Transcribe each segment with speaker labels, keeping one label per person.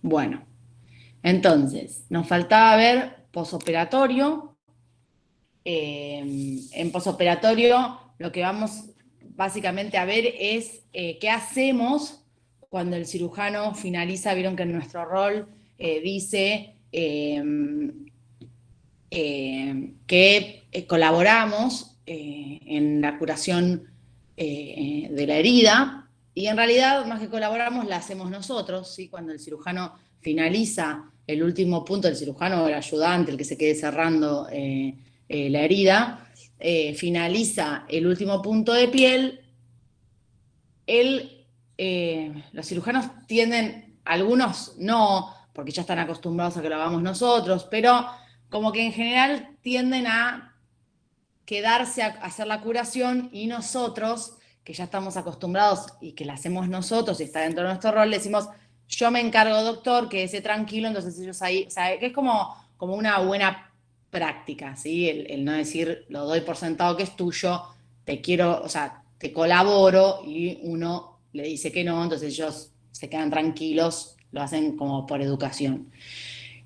Speaker 1: Bueno, entonces, nos faltaba ver posoperatorio. En posoperatorio lo que vamos básicamente a ver es qué hacemos cuando el cirujano finaliza. Vieron que en nuestro rol dice que colaboramos en la curación de la herida, y en realidad más que colaboramos la hacemos nosotros, ¿sí? Cuando el cirujano finaliza el último punto, el cirujano o el ayudante, el que se quede cerrando la herida, finaliza el último punto de piel. Los cirujanos tienden, algunos no, porque ya están acostumbrados a que lo hagamos nosotros, pero como que en general tienden a quedarse a hacer la curación, y nosotros, que ya estamos acostumbrados y que la hacemos nosotros y está dentro de nuestro rol, le decimos, yo me encargo, doctor, quédese tranquilo. Entonces ellos ahí, o sea, que es como una buena práctica, ¿sí? El no decir, lo doy por sentado que es tuyo, te quiero, o sea, te colaboro, y uno le dice que no, entonces ellos se quedan tranquilos, lo hacen como por educación.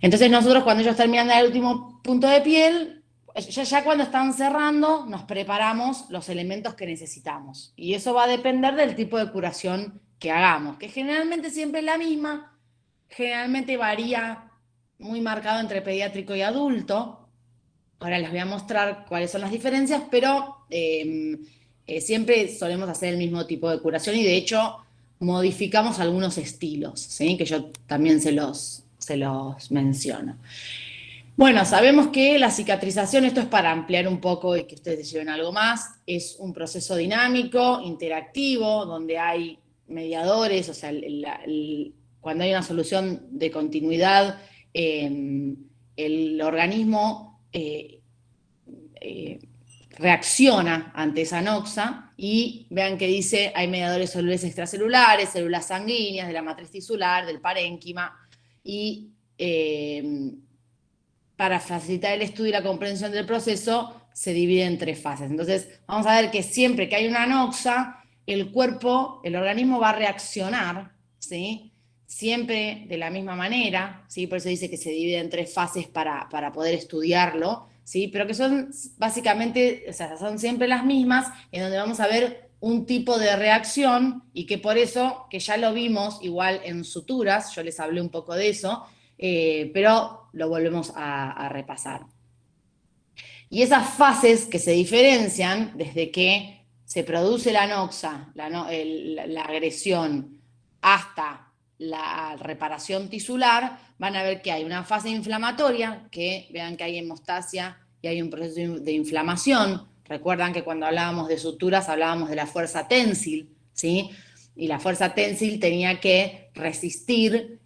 Speaker 1: Entonces nosotros, cuando ellos terminan el último punto de piel, ya cuando están cerrando, nos preparamos los elementos que necesitamos. Y eso va a depender del tipo de curación que hagamos, que generalmente siempre es la misma, generalmente varía muy marcado entre pediátrico y adulto. Ahora les voy a mostrar cuáles son las diferencias, pero siempre solemos hacer el mismo tipo de curación, y de hecho modificamos algunos estilos, ¿sí? Que yo también se los menciono. Bueno, sabemos que la cicatrización, esto es para ampliar un poco y que ustedes lleven algo más, es un proceso dinámico, interactivo, donde hay mediadores. O sea, cuando hay una solución de continuidad, el organismo eh, reacciona ante esa noxa, y vean que dice, hay mediadores celulares extracelulares, células sanguíneas, de la matriz tisular, del parénquima, y para facilitar el estudio y la comprensión del proceso, se divide en tres fases. Entonces, vamos a ver que siempre que hay una noxa, el cuerpo, el organismo va a reaccionar, ¿sí? Siempre de la misma manera, ¿sí? Por eso dice que se divide en tres fases para poder estudiarlo, ¿sí? Pero que son básicamente, o sea, son siempre las mismas, en donde vamos a ver un tipo de reacción, y que por eso, que ya lo vimos igual en suturas, yo les hablé un poco de eso, pero lo volvemos a repasar. Y esas fases que se diferencian desde que se produce la noxa, la agresión, hasta la reparación tisular, van a ver que hay una fase inflamatoria, que vean que hay hemostasia y hay un proceso de inflamación. Recuerdan que cuando hablábamos de suturas hablábamos de la fuerza tensil, ¿sí? Y la fuerza tensil tenía que resistir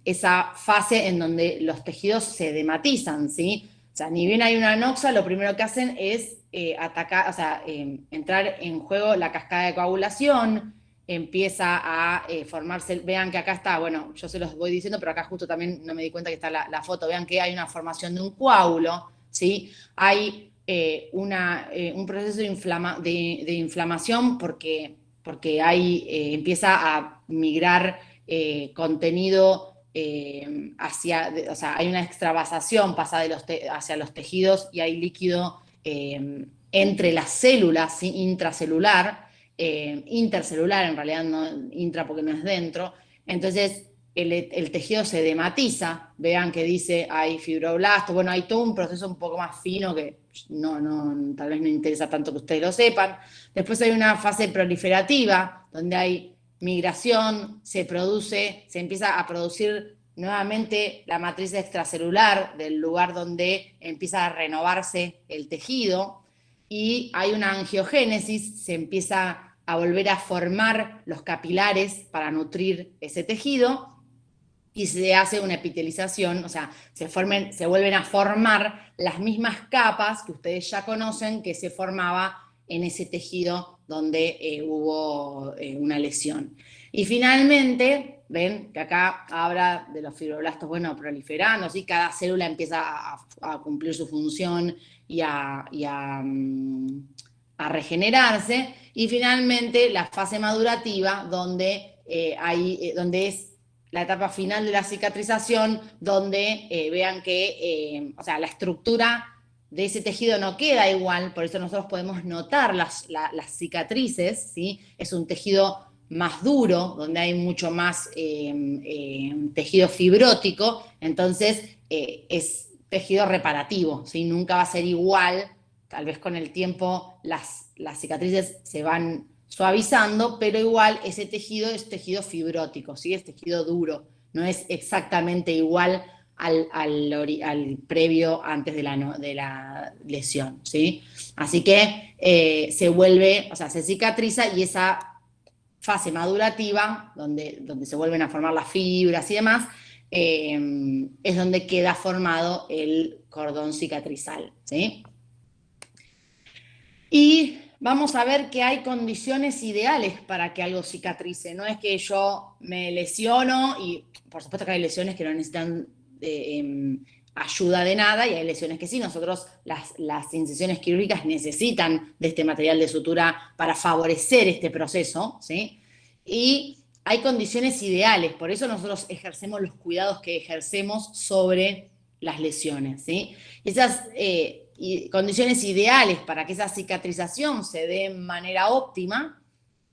Speaker 1: esa fase en donde los tejidos se dematizan, ¿sí? O sea, ni bien hay una noxa, lo primero que hacen es atacar, o sea, entrar en juego la cascada de coagulación, empieza a formarse, vean que acá está, bueno, yo se los voy diciendo, pero acá justo también no me di cuenta que está la foto, vean que hay una formación de un coágulo, ¿sí? Hay un proceso de inflamación, porque empieza a migrar contenido o sea, hay una extravasación, pasa hacia los tejidos, y hay líquido entre las células, ¿sí? Intracelular, intercelular en realidad, no intra porque no es dentro. Entonces el tejido se dematiza, vean que dice hay fibroblastos, bueno, hay todo un proceso un poco más fino que tal vez no interesa tanto que ustedes lo sepan. Después hay una fase proliferativa, donde hay migración, se empieza a producir nuevamente la matriz extracelular del lugar donde empieza a renovarse el tejido, y hay una angiogénesis, se empieza a volver a formar los capilares para nutrir ese tejido, y se hace una epitelización, o sea, se vuelven a formar las mismas capas que ustedes ya conocen, que se formaba en ese tejido donde hubo una lesión. Y finalmente, ven que acá habla de los fibroblastos, bueno, proliferando, ¿sí? Cada célula empieza a cumplir su función y a regenerarse. Y finalmente la fase madurativa, donde la etapa final de la cicatrización, donde vean que, o sea, la estructura de ese tejido no queda igual, por eso nosotros podemos notar las cicatrices, ¿sí? Es un tejido más duro, donde hay mucho más tejido fibrótico, entonces es tejido reparativo, ¿sí? Nunca va a ser igual, tal vez con el tiempo las cicatrices se van suavizando, pero igual ese tejido es tejido fibrótico, ¿sí? Es tejido duro, no es exactamente igual al previo antes de la lesión, ¿sí? Así que se vuelve, o sea, se cicatriza y esa fase madurativa, donde se vuelven a formar las fibras y demás, es donde queda formado el cordón cicatrizal, ¿sí? Y vamos a ver que hay condiciones ideales para que algo cicatrice. No es que yo me lesiono y por supuesto que hay lesiones que no necesitan ayuda de nada y hay lesiones que sí. Nosotros las incisiones quirúrgicas necesitan de este material de sutura para favorecer este proceso, ¿sí? Y hay condiciones ideales, por eso nosotros ejercemos los cuidados que ejercemos sobre las lesiones, ¿sí? Esas condiciones ideales para que esa cicatrización se dé de manera óptima,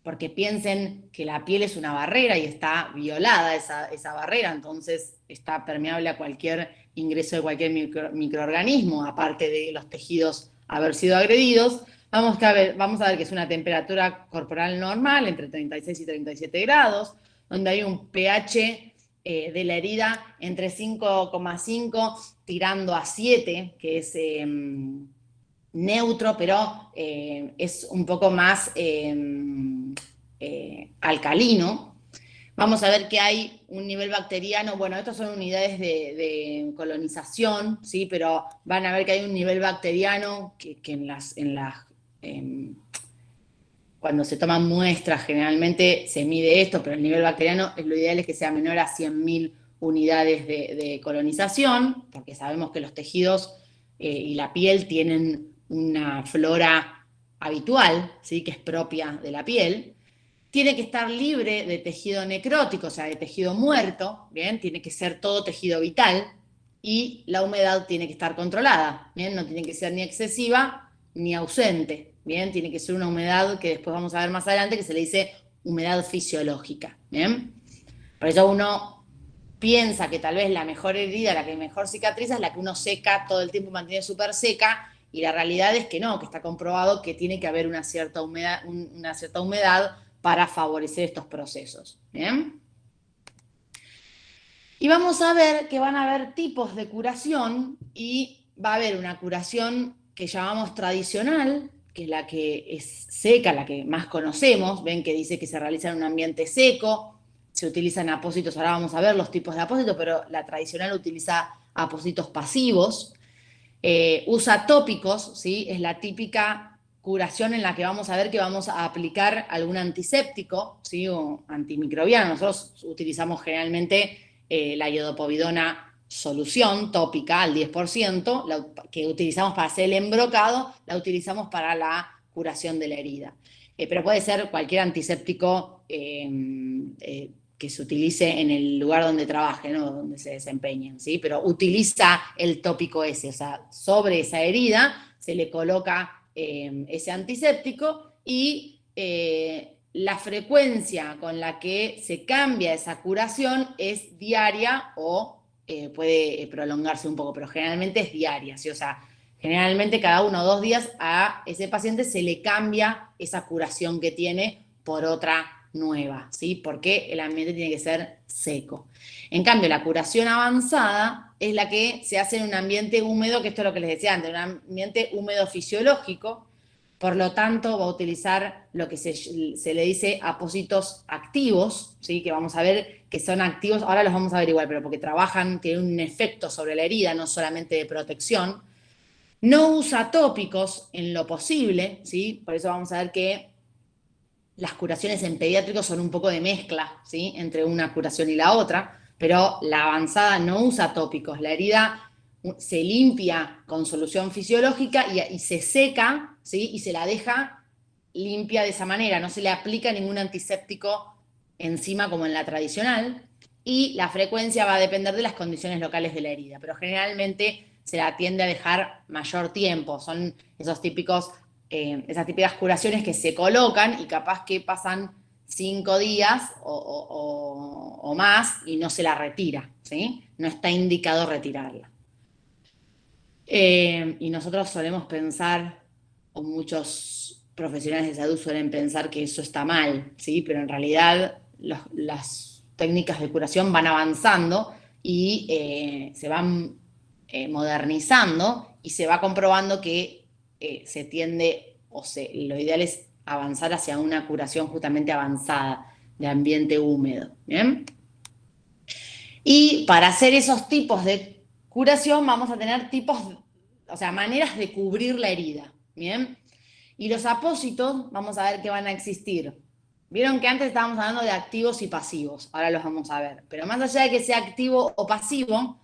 Speaker 1: porque piensen que la piel es una barrera y está violada esa barrera, entonces está permeable a cualquier ingreso de cualquier microorganismo, aparte de los tejidos haber sido agredidos. Vamos a ver que es una temperatura corporal normal, entre 36 y 37 grados, donde hay un pH de la herida entre 5,5 tirando a 7, que es neutro, pero es un poco más alcalino. Vamos a ver que hay un nivel bacteriano, bueno, estas son unidades de colonización, ¿sí? Pero van a ver que hay un nivel bacteriano que cuando se toman muestras generalmente se mide esto, pero el nivel bacteriano lo ideal es que sea menor a 100.000 unidades de colonización, porque sabemos que los tejidos y la piel tienen una flora habitual, ¿sí? Que es propia de la piel. Tiene que estar libre de tejido necrótico, o sea, de tejido muerto, ¿bien? Tiene que ser todo tejido vital y la humedad tiene que estar controlada, ¿bien? No tiene que ser ni excesiva ni ausente, ¿bien? Tiene que ser una humedad que después vamos a ver más adelante que se le dice humedad fisiológica, ¿bien? Por eso uno piensa que tal vez la mejor herida, la que mejor cicatriza es la que uno seca todo el tiempo, mantiene súper seca, y la realidad es que no, que está comprobado que tiene que haber una cierta humedad para favorecer estos procesos. ¿Bien? Y vamos a ver que van a haber tipos de curación y va a haber una curación que llamamos tradicional, que es la que es seca, la que más conocemos. Ven que dice que se realiza en un ambiente seco, se utilizan apósitos, ahora vamos a ver los tipos de apósitos, pero la tradicional utiliza apósitos pasivos. Usa tópicos, ¿sí? Es la típica curación en la que vamos a ver que vamos a aplicar algún antiséptico, ¿sí? O antimicrobiano. Nosotros utilizamos generalmente la iodopovidona solución tópica al 10%, que utilizamos para hacer el embrocado, la utilizamos para la curación de la herida. Pero puede ser cualquier antiséptico que se utilice en el lugar donde trabaje, ¿no? Donde se desempeñen, ¿sí? Pero utiliza el tópico ese, o sea, sobre esa herida se le coloca ese antiséptico y la frecuencia con la que se cambia esa curación es diaria o puede prolongarse un poco, pero generalmente es diaria, ¿sí? O sea, generalmente cada 1 o 2 días a ese paciente se le cambia esa curación que tiene por otra nueva, ¿sí? Porque el ambiente tiene que ser seco. En cambio, la curación avanzada es la que se hace en un ambiente húmedo, que esto es lo que les decía antes, un ambiente húmedo fisiológico, por lo tanto va a utilizar lo que se le dice apósitos activos, ¿sí? Que vamos a ver que son activos, ahora los vamos a ver igual, pero porque trabajan, tienen un efecto sobre la herida, no solamente de protección. No usa tópicos en lo posible, ¿sí? Por eso vamos a ver que las curaciones en pediátricos son un poco de mezcla, ¿sí? Entre una curación y la otra, pero la avanzada no usa tópicos. La herida se limpia con solución fisiológica y se seca, ¿sí? Y se la deja limpia de esa manera. No se le aplica ningún antiséptico encima como en la tradicional. y la frecuencia va a depender de las condiciones locales de la herida, pero generalmente se la tiende a dejar mayor tiempo. Son esos típicos, esas típicas curaciones que se colocan y capaz que pasan 5 días o más y no se la retira, ¿sí? No está indicado retirarla. Y nosotros solemos pensar, o muchos profesionales de salud suelen pensar que eso está mal, ¿sí? Pero en realidad las técnicas de curación van avanzando y se van modernizando y se va comprobando que se tiende, lo ideal es avanzar hacia una curación justamente avanzada de ambiente húmedo, ¿bien? Y para hacer esos tipos de curación vamos a tener tipos, o sea, maneras de cubrir la herida, ¿bien? Y los apósitos, vamos a ver que van a existir. Vieron que antes estábamos hablando de activos y pasivos, ahora los vamos a ver. Pero más allá de que sea activo o pasivo,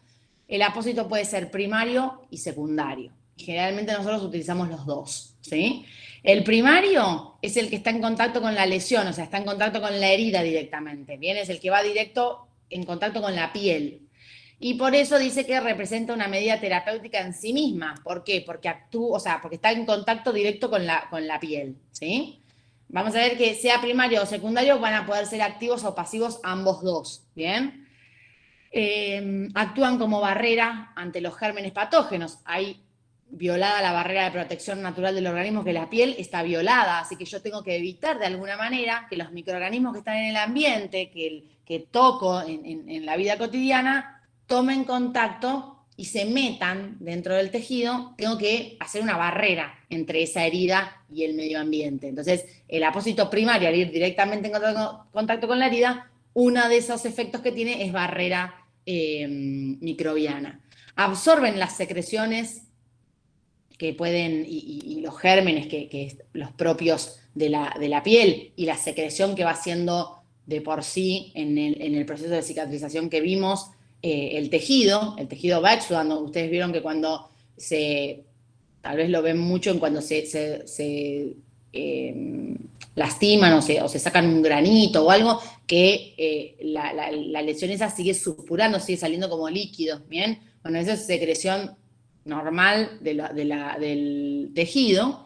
Speaker 1: el apósito puede ser primario y secundario. Generalmente nosotros utilizamos los dos, ¿sí? El primario es el que está en contacto con la lesión, o sea, está en contacto con la herida directamente, ¿bien? Es el que va directo en contacto con la piel. Y por eso dice que representa una medida terapéutica en sí misma. ¿Por qué? Porque actúa, o sea, porque está en contacto directo con la piel, ¿sí? Vamos a ver que sea primario o secundario van a poder ser activos o pasivos ambos dos, ¿bien? Actúan como barrera ante los gérmenes patógenos. Hay violada la barrera de protección natural del organismo, que la piel está violada, así que yo tengo que evitar de alguna manera que los microorganismos que están en el ambiente, que toco en la vida cotidiana, tomen contacto y se metan dentro del tejido. Tengo que hacer una barrera entre esa herida y el medio ambiente. Entonces, el apósito primario, al ir directamente en contacto con la herida, uno de esos efectos que tiene es barrera microbiana. Absorben las secreciones que pueden, y los gérmenes que los propios de la piel y la secreción que va haciendo de por sí en el proceso de cicatrización que vimos, el tejido va exudando. Ustedes vieron que cuando tal vez lo ven mucho en cuando se lastiman o se sacan un granito o algo, que la lesión esa sigue supurando, sigue saliendo como líquido, ¿bien? Bueno, eso es secreción normal del tejido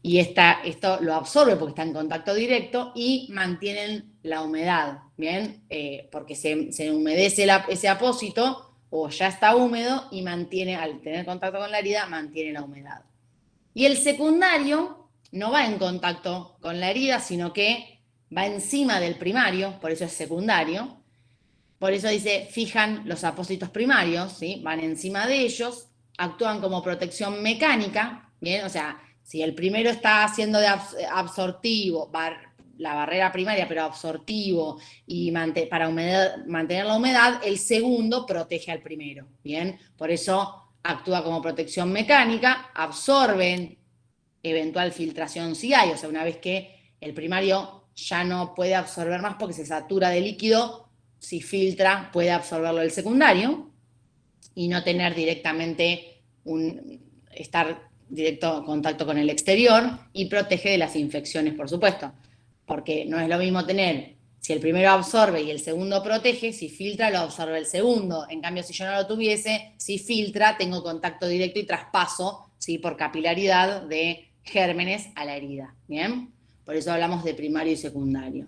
Speaker 1: y esto lo absorbe porque está en contacto directo y mantienen la humedad, ¿bien? Porque se humedece ese apósito o ya está húmedo y mantiene, al tener contacto con la herida, mantiene la humedad. Y el secundario no va en contacto con la herida, sino que va encima del primario, por eso es secundario. Por eso dice, fijan los apósitos primarios, ¿sí? Van encima de ellos, actúan como protección mecánica, ¿bien? O sea, si el primero está haciendo de absortivo, la barrera primaria, pero absortivo, y para mantener la humedad, el segundo protege al primero, ¿bien? Por eso actúa como protección mecánica, absorben eventual filtración si hay, o sea, una vez que el primario ya no puede absorber más porque se satura de líquido, si filtra puede absorberlo el secundario y no tener directamente estar directo en contacto con el exterior y protege de las infecciones, por supuesto, porque no es lo mismo tener, si el primero absorbe y el segundo protege, si filtra lo absorbe el segundo, en cambio si yo no lo tuviese, si filtra tengo contacto directo y traspaso, ¿sí? Por capilaridad de gérmenes a la herida, ¿bien? Por eso hablamos de primario y secundario.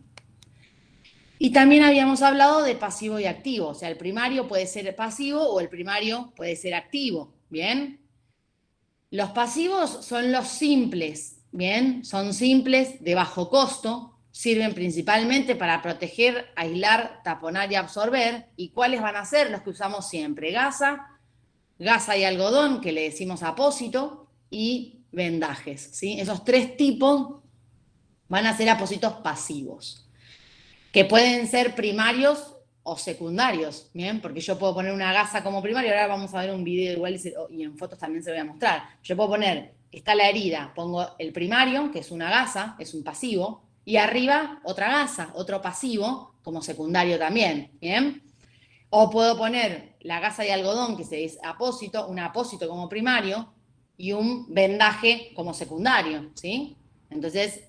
Speaker 1: Y también habíamos hablado de pasivo y activo, o sea, el primario puede ser pasivo o el primario puede ser activo, ¿bien? Los pasivos son los simples, ¿bien? Son simples, de bajo costo, sirven principalmente para proteger, aislar, taponar y absorber. ¿Y cuáles van a ser? Los que usamos siempre: gasa y algodón, que le decimos apósito, y vendajes, ¿sí? Esos tres tipos van a ser apósitos pasivos, que pueden ser primarios o secundarios, ¿bien? Porque yo puedo poner una gasa como primario, ahora vamos a ver un video igual y en fotos también se lo voy a mostrar. Yo puedo poner, está la herida, pongo el primario, que es una gasa, es un pasivo, y arriba otra gasa, otro pasivo, como secundario también, ¿bien? O puedo poner la gasa de algodón, que es apósito, un apósito como primario, y un vendaje como secundario, ¿sí? Entonces,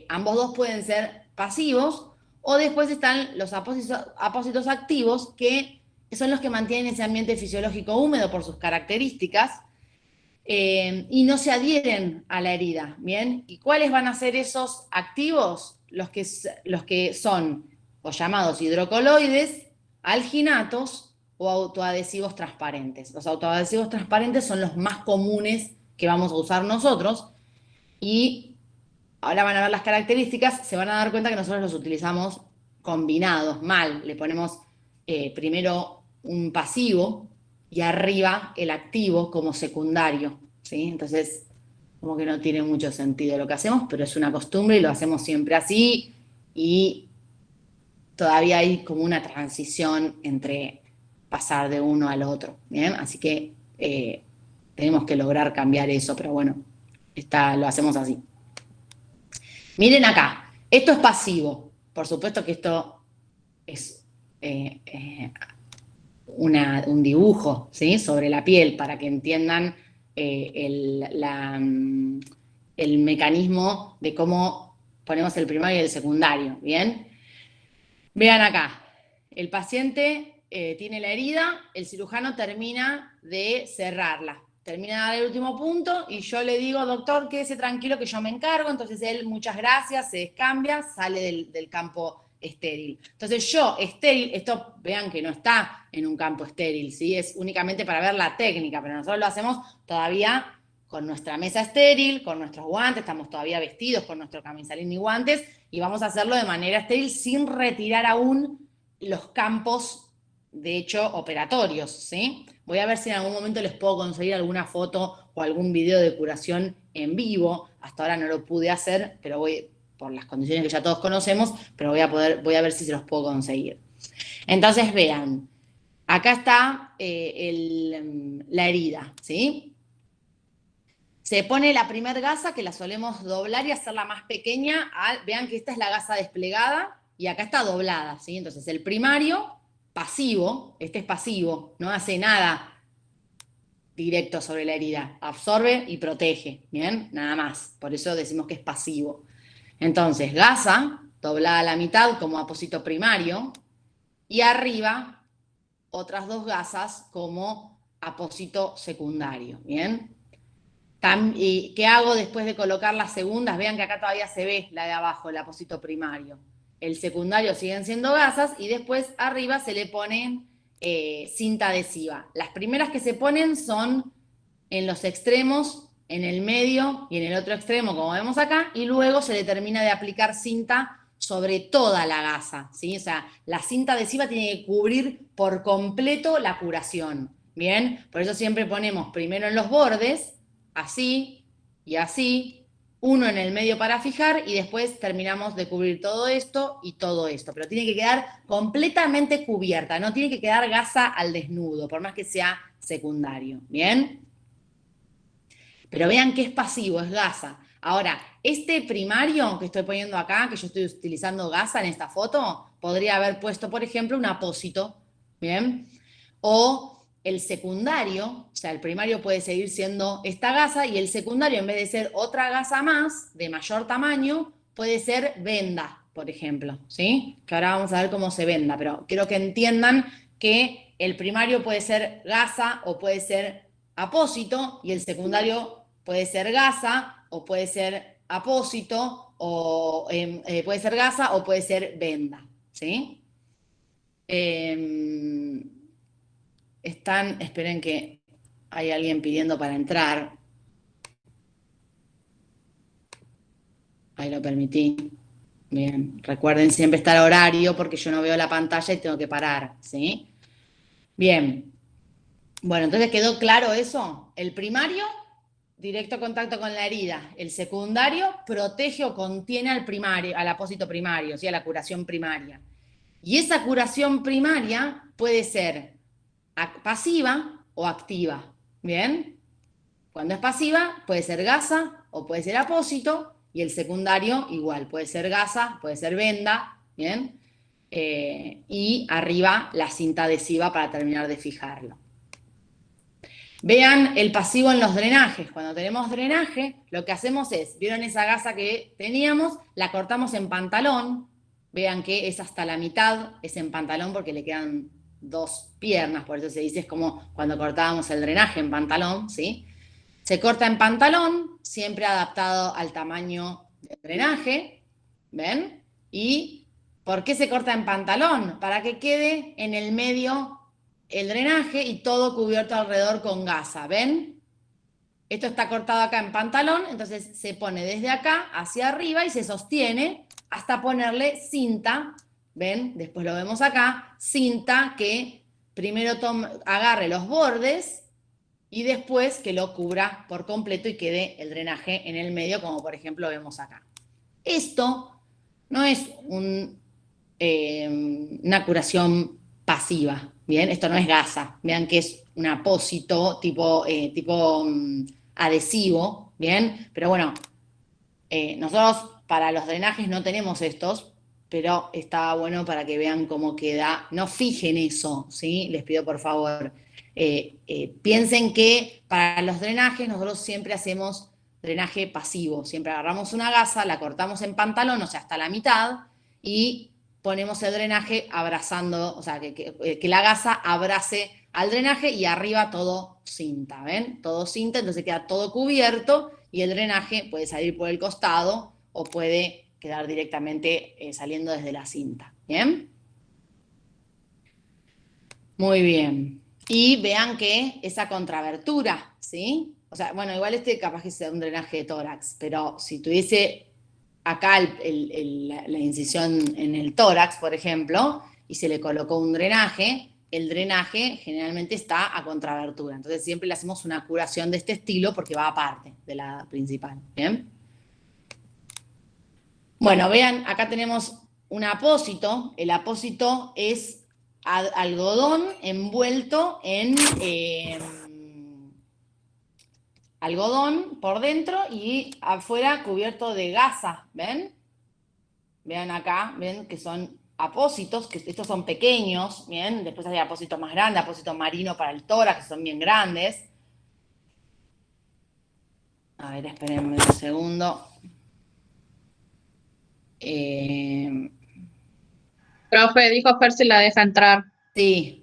Speaker 1: ambos dos pueden ser pasivos O después están los apósitos activos, que son los que mantienen ese ambiente fisiológico húmedo por sus características, y no se adhieren a la herida, ¿bien? ¿Y cuáles van a ser esos activos? Los que son o llamados hidrocoloides, alginatos o autoadhesivos transparentes. Los autoadhesivos transparentes son los más comunes que vamos a usar nosotros, y ahora van a ver las características, se van a dar cuenta que nosotros los utilizamos combinados, mal. Le ponemos primero un pasivo y arriba el activo como secundario, ¿sí? Entonces, como que no tiene mucho sentido lo que hacemos, pero es una costumbre y lo hacemos siempre así, y todavía hay como una transición entre pasar de uno al otro, ¿bien? Así que tenemos que lograr cambiar eso, pero bueno, lo hacemos así. Miren acá, esto es pasivo. Por supuesto que esto es un dibujo, ¿sí? Sobre la piel, para que entiendan el mecanismo de cómo ponemos el primario y el secundario, ¿bien? Vean acá, el paciente tiene la herida, el cirujano termina de cerrarla, termina de dar el último punto y yo le digo, doctor, quédese tranquilo que yo me encargo. Entonces él, muchas gracias, se descambia, sale del campo estéril. Entonces yo, estéril, esto vean que no está en un campo estéril, ¿sí? Es únicamente para ver la técnica, pero nosotros lo hacemos todavía con nuestra mesa estéril, con nuestros guantes, estamos todavía vestidos con nuestro camisalín y guantes, y vamos a hacerlo de manera estéril sin retirar aún los campos, de hecho, operatorios, ¿sí? Voy a ver si en algún momento les puedo conseguir alguna foto o algún video de curación en vivo. Hasta ahora no lo pude hacer, pero por las condiciones que ya todos conocemos, pero voy a ver si se los puedo conseguir. Entonces, vean, acá está la herida, ¿sí? Se pone la primer gasa, que la solemos doblar y hacerla más pequeña. Vean que esta es la gasa desplegada y acá está doblada, ¿sí? Entonces el primario, pasivo, este es pasivo, no hace nada directo sobre la herida, absorbe y protege, ¿bien? Nada más, por eso decimos que es pasivo. Entonces, gasa, doblada a la mitad como apósito primario, y arriba otras dos gasas como apósito secundario, ¿bien? ¿Y qué hago después de colocar las segundas? Vean que acá todavía se ve la de abajo, el apósito primario. El secundario siguen siendo gasas y después arriba se le ponen cinta adhesiva. Las primeras que se ponen son en los extremos, en el medio y en el otro extremo, como vemos acá, y luego se le termina de aplicar cinta sobre toda la gasa, ¿sí? O sea, la cinta adhesiva tiene que cubrir por completo la curación, ¿bien? Por eso siempre ponemos primero en los bordes, así y así, uno en el medio para fijar y después terminamos de cubrir todo esto y todo esto. Pero tiene que quedar completamente cubierta, no tiene que quedar gasa al desnudo, por más que sea secundario, ¿bien? Pero vean que es pasivo, es gasa. Ahora, este primario que estoy poniendo acá, que yo estoy utilizando gasa en esta foto, podría haber puesto, por ejemplo, un apósito, ¿bien? O el secundario, o sea, el primario puede seguir siendo esta gasa y el secundario, en vez de ser otra gasa más, de mayor tamaño, puede ser venda, por ejemplo, ¿sí? Que ahora vamos a ver cómo se venda, pero quiero que entiendan que el primario puede ser gasa o puede ser apósito y el secundario puede ser gasa o puede ser apósito o puede ser gasa o puede ser venda, ¿sí? Esperen que hay alguien pidiendo para entrar. Ahí lo permití. Bien, recuerden siempre estar a horario porque yo no veo la pantalla y tengo que parar, ¿sí? Bien. Bueno, entonces quedó claro eso. El primario, directo contacto con la herida. El secundario protege o contiene al primario, al apósito primario, ¿sí? A la curación primaria. Y esa curación primaria puede ser pasiva o activa. ¿Bien? Cuando es pasiva, puede ser gasa o puede ser apósito, y el secundario igual, puede ser gasa, puede ser venda, ¿bien? Y arriba la cinta adhesiva para terminar de fijarlo. Vean el pasivo en los drenajes. Cuando tenemos drenaje, lo que hacemos es, ¿vieron esa gasa que teníamos? La cortamos en pantalón, vean que es hasta la mitad, es en pantalón porque le quedan 2 piernas, por eso se dice, es como cuando cortábamos el drenaje en pantalón, ¿sí? Se corta en pantalón, siempre adaptado al tamaño del drenaje, ¿ven? ¿Y por qué se corta en pantalón? Para que quede en el medio el drenaje y todo cubierto alrededor con gasa, ¿ven? Esto está cortado acá en pantalón, entonces se pone desde acá hacia arriba y se sostiene hasta ponerle cinta, ¿ven? Después lo vemos acá, cinta que primero agarre los bordes y después que lo cubra por completo y quede el drenaje en el medio, como por ejemplo vemos acá. Esto no es una curación pasiva, ¿bien? Esto no es gasa, vean que es un apósito tipo adhesivo, ¿bien? Pero bueno, nosotros para los drenajes no tenemos estos, pero está bueno para que vean cómo queda. No fijen eso, ¿sí? Les pido por favor. Piensen que para los drenajes nosotros siempre hacemos drenaje pasivo. Siempre agarramos una gasa, la cortamos en pantalón, o sea, hasta la mitad, y ponemos el drenaje abrazando, o sea, que la gasa abrace al drenaje y arriba todo cinta, ¿ven? Todo cinta, entonces queda todo cubierto y el drenaje puede salir por el costado o puede quedar directamente saliendo desde la cinta, ¿bien? Muy bien. Y vean que esa contrabertura, ¿sí? O sea, bueno, igual este capaz que sea un drenaje de tórax, pero si tuviese acá la incisión en el tórax, por ejemplo, y se le colocó un drenaje, el drenaje generalmente está a contrabertura. Entonces siempre le hacemos una curación de este estilo porque va aparte de la principal, ¿bien? Bueno, vean, acá tenemos un apósito. El apósito es algodón envuelto en algodón por dentro y afuera cubierto de gasa, ¿ven? Vean acá, ven que son apósitos, que estos son pequeños, ¿bien? Después hay apósitos más grandes, apósito marino para el tórax, que son bien grandes. A ver, espérenme un segundo.
Speaker 2: Profe, dijo Fer si la deja entrar.
Speaker 1: Sí,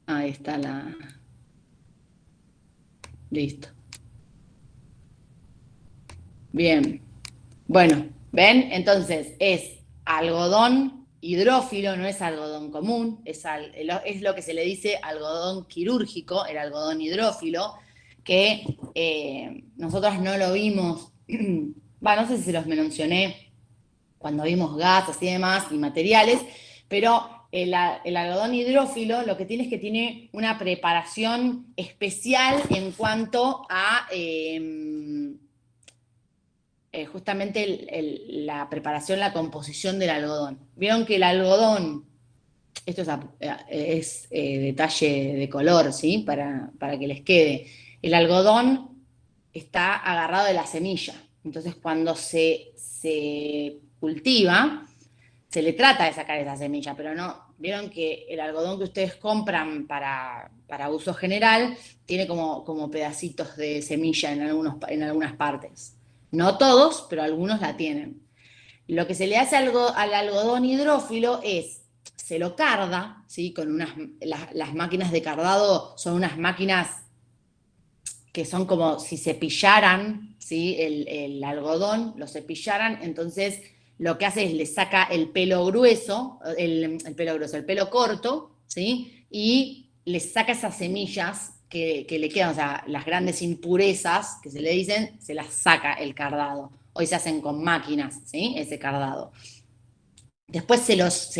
Speaker 1: ahí está la... Listo. Bien. Bueno, ¿ven? Entonces es algodón hidrófilo, no es algodón común, es lo que se le dice algodón quirúrgico, el algodón hidrófilo, que nosotros no lo vimos, no sé si se los mencioné cuando vimos gases y demás y materiales, pero el algodón hidrófilo lo que tiene es que tiene una preparación especial en cuanto a justamente la preparación, la composición del algodón. Vieron que el algodón, esto es detalle de color, ¿sí? Para que les quede. El algodón está agarrado de la semilla. Entonces, cuando se cultiva, se le trata de sacar esa semilla, pero no, vieron que el algodón que ustedes compran para uso general tiene como pedacitos de semilla en algunas partes. No todos, pero algunos la tienen. Lo que se le hace al algodón hidrófilo es, se lo carda, ¿sí? Con las máquinas de cardado son unas máquinas que son como si cepillaran, ¿sí? El algodón, lo cepillaran, entonces lo que hace es le saca el pelo grueso, el pelo corto, ¿sí? Y le saca esas semillas que le quedan, o sea, las grandes impurezas que se le dicen, se las saca el cardado. Hoy se hacen con máquinas, ¿sí? Ese cardado. Después se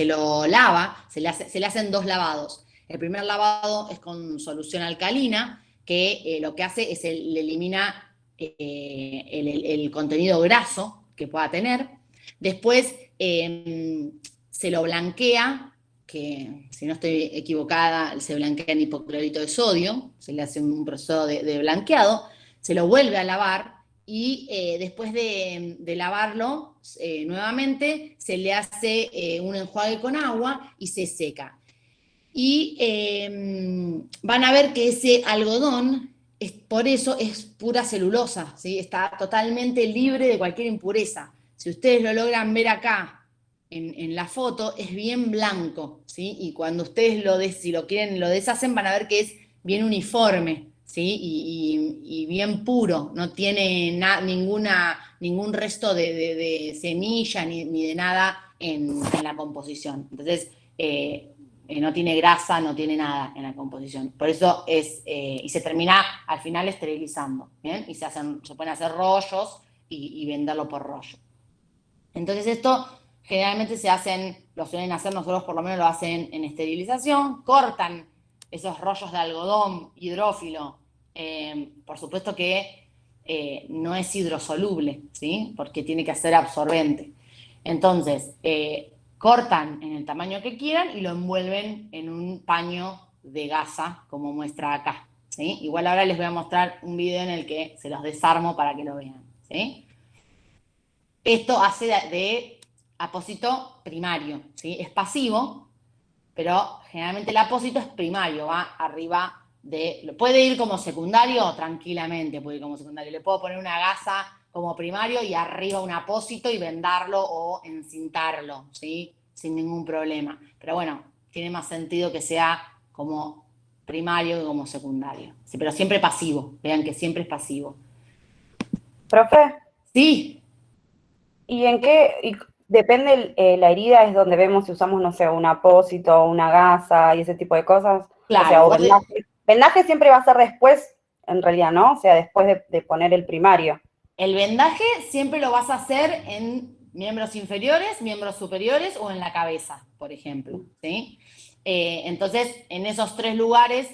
Speaker 1: lo lava, se le hacen 2 lavados. El primer lavado es con solución alcalina, que lo que hace es le elimina el contenido graso que pueda tener. Después se lo blanquea, que si no estoy equivocada, se blanquea en hipoclorito de sodio, se le hace un proceso de blanqueado, se lo vuelve a lavar y después de lavarlo nuevamente se le hace un enjuague con agua y se seca. Y van a ver que ese algodón por eso es pura celulosa, ¿sí? Está totalmente libre de cualquier impureza. Si ustedes lo logran ver acá en la foto, es bien blanco, ¿sí? Y cuando ustedes si lo quieren, lo deshacen, van a ver que es bien uniforme, ¿sí? Y bien puro, no tiene ningún resto de semilla ni de nada en la composición. Entonces, no tiene grasa, no tiene nada en la composición. Por eso y se termina al final esterilizando, ¿bien? Y se pueden hacer rollos y venderlo por rollo. Entonces esto generalmente lo suelen hacer, nosotros por lo menos lo hacen en esterilización, cortan esos rollos de algodón hidrófilo. Por supuesto que no es hidrosoluble, ¿sí? Porque tiene que ser absorbente. Entonces, cortan en el tamaño que quieran y lo envuelven en un paño de gasa, como muestra acá, ¿sí? Igual ahora les voy a mostrar un video en el que se los desarmo para que lo vean, ¿sí? Esto hace de apósito primario, ¿sí? Es pasivo, pero generalmente el apósito es primario, va arriba puede ir como secundario tranquilamente, puede ir como secundario. Le puedo poner una gasa como primario y arriba un apósito y vendarlo o encintarlo, ¿sí? Sin ningún problema. Pero bueno, tiene más sentido que sea como primario que como secundario. Sí, pero siempre pasivo, vean que siempre es pasivo.
Speaker 3: Profe,
Speaker 1: Sí.
Speaker 3: ¿y en qué? Depende, la herida es donde vemos si usamos, no sé, un apósito, una gasa y ese tipo de cosas. O sea,
Speaker 1: Claro,
Speaker 3: o vendaje. Vendaje siempre va a ser después, en realidad, ¿no? O sea, después de poner el primario.
Speaker 1: el vendaje siempre lo vas a hacer en miembros inferiores, miembros superiores o en la cabeza, por ejemplo, ¿sí? Entonces, en esos 3 lugares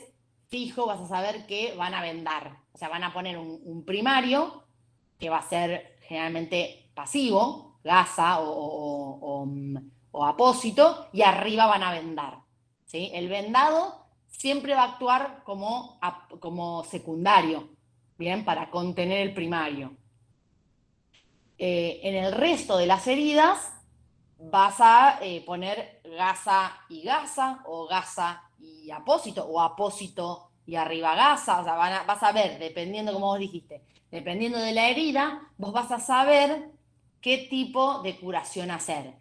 Speaker 1: fijo vas a saber que van a vendar. O sea, van a poner un primario que va a ser generalmente pasivo, gasa o apósito, y arriba van a vendar, ¿sí? El vendado siempre va a actuar como secundario, ¿bien? Para contener el primario. En el resto de las heridas vas a poner gasa y gasa, o gasa y apósito, o apósito y arriba gasa. O sea, vas a ver, dependiendo, como vos dijiste, dependiendo de la herida, vos vas a saber qué tipo de curación hacer.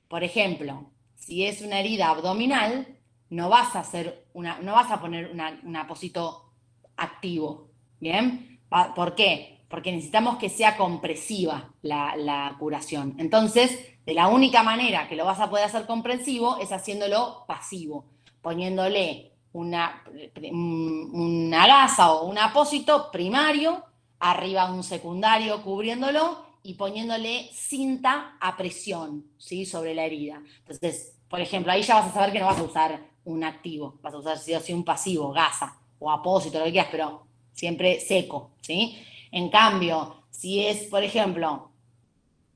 Speaker 1: Por ejemplo, si es una herida abdominal, no vas a poner un apósito activo, ¿bien? ¿Por qué? Porque necesitamos que sea compresiva la curación. Entonces, de la única manera que lo vas a poder hacer compresivo es haciéndolo pasivo, poniéndole una gasa o un apósito primario, arriba un secundario cubriéndolo y poniéndole cinta a presión, ¿sí? Sobre la herida. Entonces, por ejemplo, ahí ya vas a saber que no vas a usar un activo, vas a usar sí o sí un pasivo, gasa o apósito, lo que quieras, pero siempre seco, ¿sí? En cambio, si es, por ejemplo,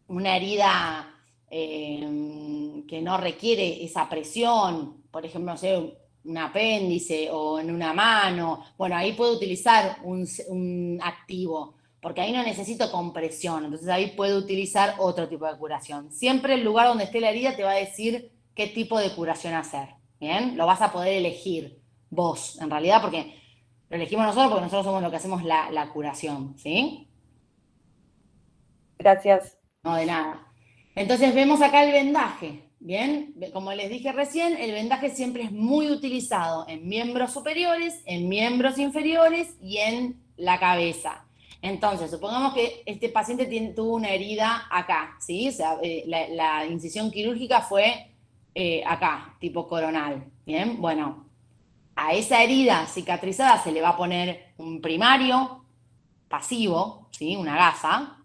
Speaker 1: una herida que no requiere esa presión, por ejemplo, no sé, un apéndice o en una mano, bueno, ahí puedo utilizar un activo, porque ahí no necesito compresión, entonces ahí puedo utilizar otro tipo de curación. Siempre el lugar donde esté la herida te va a decir qué tipo de curación hacer, ¿bien? Lo vas a poder elegir vos, en realidad, porque lo elegimos nosotros porque nosotros somos los que hacemos la curación, ¿sí?
Speaker 3: Gracias.
Speaker 1: No, de nada. Entonces vemos acá el vendaje, ¿bien? Como les dije recién, el vendaje siempre es muy utilizado en miembros superiores, en miembros inferiores y en la cabeza. Entonces, supongamos que este paciente tuvo una herida acá, ¿sí? O sea, la incisión quirúrgica fue acá, tipo coronal, ¿bien? Bueno, a esa herida cicatrizada se le va a poner un primario pasivo, ¿sí? Una gasa.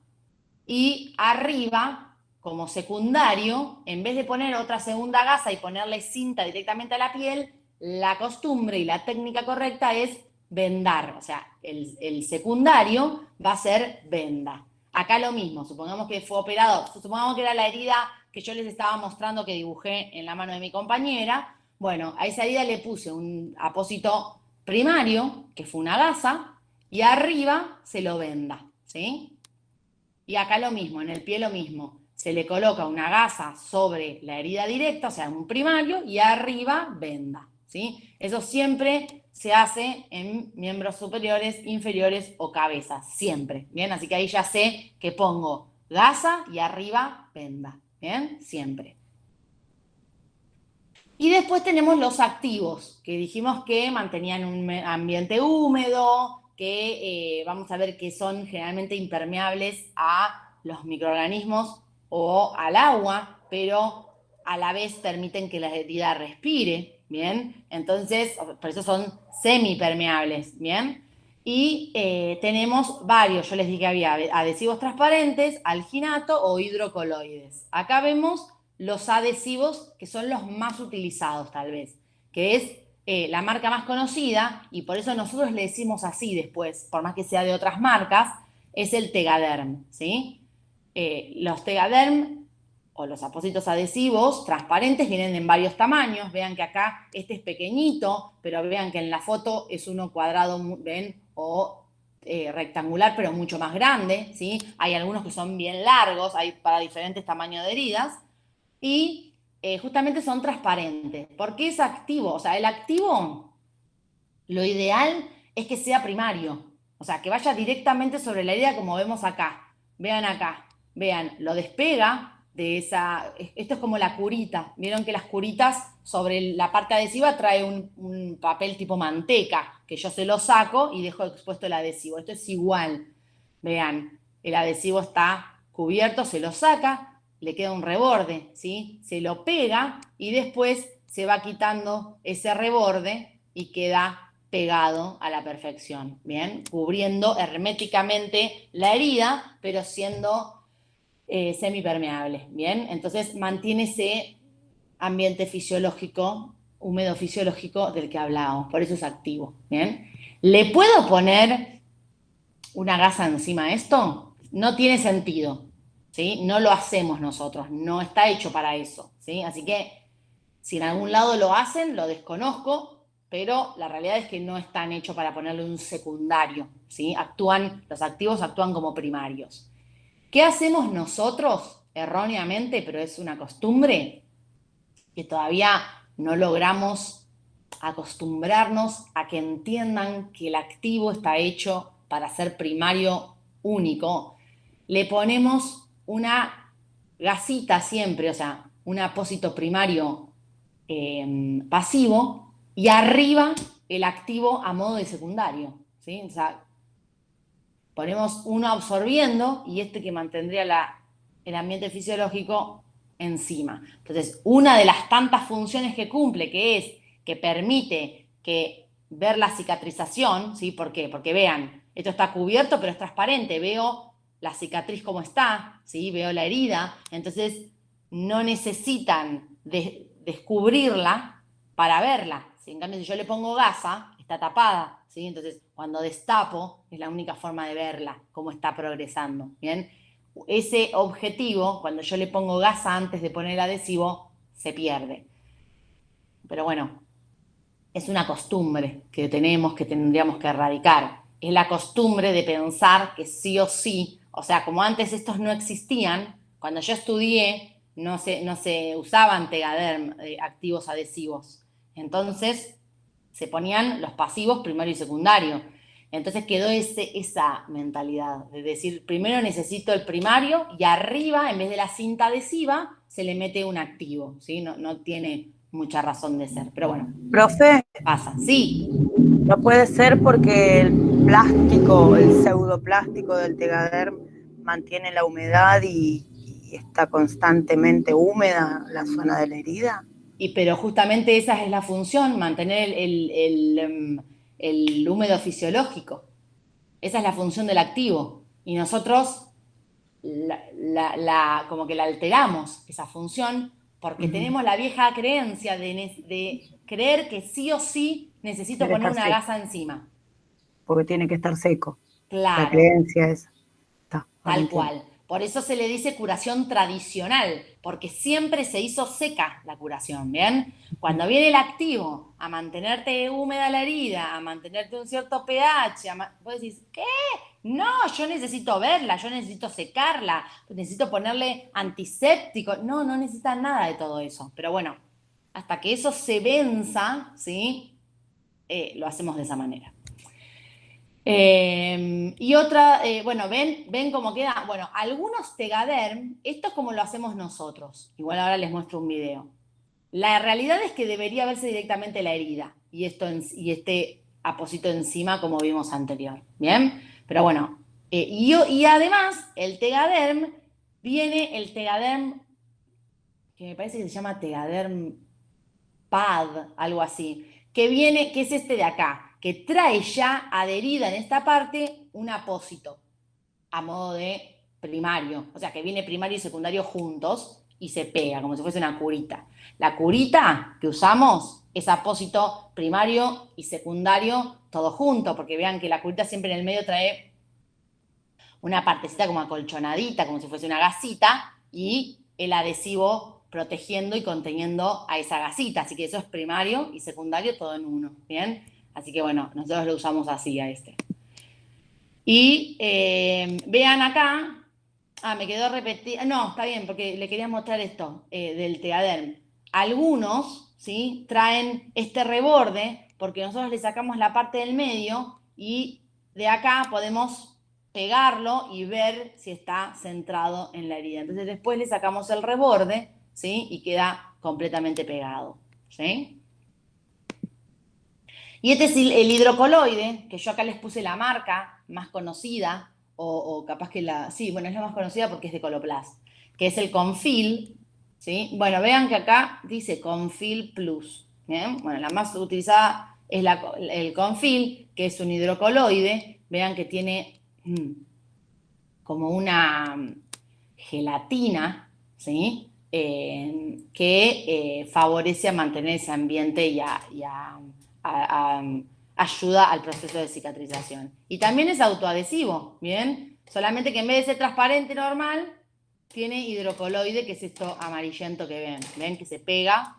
Speaker 1: Y arriba, como secundario, en vez de poner otra segunda gasa y ponerle cinta directamente a la piel, la costumbre y la técnica correcta es vendar. O sea, el secundario va a ser venda. Acá lo mismo, supongamos que fue operado, supongamos que era la herida que yo les estaba mostrando que dibujé en la mano de mi compañera. Bueno, a esa herida le puse un apósito primario, que fue una gasa, y arriba se lo venda, ¿sí? Y acá lo mismo, en el pie lo mismo. Se le coloca una gasa sobre la herida directa, o sea, un primario, y arriba venda. ¿sí? Eso siempre se hace en miembros superiores, inferiores o cabezas, siempre, ¿bien? Así que ahí ya sé que pongo gasa y arriba venda, ¿bien? Siempre. Y después tenemos los activos, que dijimos que mantenían un ambiente húmedo, que vamos a ver que son generalmente impermeables a los microorganismos o al agua, pero a la vez permiten que la herida respire, ¿bien? Entonces, por eso son semipermeables, ¿bien? Y tenemos varios, yo les dije que había adhesivos transparentes, alginato o hidrocoloides. Acá vemos los adhesivos que son los más utilizados tal vez, que es la marca más conocida y por eso nosotros le decimos así después, por más que sea de otras marcas, es el Tegaderm, ¿sí? Los Tegaderm o los apósitos adhesivos transparentes vienen en varios tamaños, vean que acá este es pequeñito, pero vean que en la foto es uno cuadrado, ¿ven? O rectangular, pero mucho más grande, ¿sí? Hay algunos que son bien largos, hay para diferentes tamaños de heridas, y justamente son transparentes. ¿Por qué es activo? O sea, el activo, lo ideal es que sea primario, o sea, que vaya directamente sobre la herida como vemos acá. Vean acá, vean, lo despega de esa, esto es como la curita, vieron que las curitas sobre la parte adhesiva trae un papel tipo manteca, que yo se lo saco y dejo expuesto el adhesivo. Esto es igual, vean, el adhesivo está cubierto, se lo saca, le queda un reborde, ¿sí? Se lo pega y después se va quitando ese reborde y queda pegado a la perfección, ¿bien? Cubriendo herméticamente la herida, pero siendo semipermeable, ¿bien? Entonces mantiene ese ambiente fisiológico, húmedo fisiológico del que hablábamos, por eso es activo, ¿bien? ¿Le puedo poner una gasa encima de esto? No tiene sentido, ¿sí? No lo hacemos nosotros, no está hecho para eso, ¿sí? Así que si en algún lado lo hacen, lo desconozco, pero la realidad es que no están hechos para ponerle un secundario, ¿sí? Los activos actúan como primarios. ¿Qué hacemos nosotros erróneamente, pero es una costumbre que todavía no logramos acostumbrarnos a que entiendan que el activo está hecho para ser primario único? Le ponemos una gasita siempre, o sea, un apósito primario pasivo y arriba el activo a modo de secundario, ¿sí? O sea, ponemos uno absorbiendo y este que mantendría el ambiente fisiológico encima. Entonces, una de las tantas funciones que cumple, que es que permite que ver la cicatrización, ¿sí? ¿Por qué? Porque vean, esto está cubierto pero es transparente, veo la cicatriz como está, ¿sí? Veo la herida, entonces no necesitan descubrirla para verla. ¿Sí? En cambio, si yo le pongo gasa, está tapada, ¿sí? Entonces, cuando destapo, es la única forma de verla, cómo está progresando, ¿bien? Ese objetivo, cuando yo le pongo gasa antes de poner el adhesivo, se pierde. Pero bueno, es una costumbre que tenemos, que tendríamos que erradicar. Es la costumbre de pensar que sí o sí, o sea, como antes estos no existían, cuando yo estudié no se usaban Tegaderm activos adhesivos. Entonces se ponían los pasivos primario y secundario. Entonces quedó esa mentalidad de decir, primero necesito el primario y arriba, en vez de la cinta adhesiva, se le mete un activo, ¿sí? No tiene mucha razón de ser, pero bueno.
Speaker 4: Profe,
Speaker 1: Pasa, sí.
Speaker 4: no puede ser porque el plástico, el pseudoplástico del Tegaderm mantiene la humedad y está constantemente húmeda la zona de la herida.
Speaker 1: Pero justamente esa es la función, mantener el húmedo fisiológico. Esa es la función del activo. Y nosotros como que la alteramos, esa función, porque tenemos la vieja creencia de creer que sí o sí necesito poner una gasa encima.
Speaker 4: Porque tiene que estar seco.
Speaker 1: Claro.
Speaker 4: La creencia es.
Speaker 1: Tal cual. Por eso se le dice curación tradicional, porque siempre se hizo seca la curación, ¿bien? Cuando viene el activo a mantenerte húmeda la herida, a mantenerte un cierto pH, vos decís, ¿qué? No, yo necesito verla, yo necesito secarla, necesito ponerle antiséptico. No necesitan nada de todo eso. Pero bueno, hasta que eso se venza, ¿sí? Lo hacemos de esa manera. Y otra, bueno, ven cómo queda. Bueno, algunos Tegaderm, esto es como lo hacemos nosotros. Igual ahora les muestro un video. La realidad es que debería verse directamente la herida y este apósito encima como vimos anterior. ¿Bien? Pero bueno, y además el Tegaderm viene el Tegaderm que me parece que se llama Tegaderm Pad, algo así, que viene, que es este de acá, que trae ya adherida en esta parte un apósito a modo de primario, o sea que viene primario y secundario juntos y se pega como si fuese una curita. La curita que usamos es apósito primario y secundario todo junto, porque vean que la curita siempre en el medio trae una partecita como acolchonadita, como si fuese una gasita, y el adhesivo protegiendo y conteniendo a esa gasita. Así que eso es primario y secundario todo en uno, ¿bien? Así que bueno, nosotros lo usamos así a este. Y vean acá, me quedó repetida, no, está bien, porque le quería mostrar esto del Tegaderm. Algunos, ¿sí? Traen este reborde, porque nosotros le sacamos la parte del medio y de acá podemos pegarlo y ver si está centrado en la herida. Entonces después le sacamos el reborde, ¿sí? Y queda completamente pegado, ¿sí? Y este es el hidrocoloide, que yo acá les puse la marca más conocida, o capaz que la... Sí, bueno, es la más conocida porque es de Coloplast, que es el Confil, ¿sí? Bueno, vean que acá dice Confil Plus, ¿bien? Bueno, la más utilizada es el Confil, que es un hidrocoloide. Vean que tiene como una gelatina, ¿sí? Que favorece a mantener ese ambiente y ayuda al proceso de cicatrización. Y también es autoadhesivo, ¿bien? Solamente que en vez de ser transparente normal, tiene hidrocoloide, que es esto amarillento que ven. ¿Ven? Que se pega.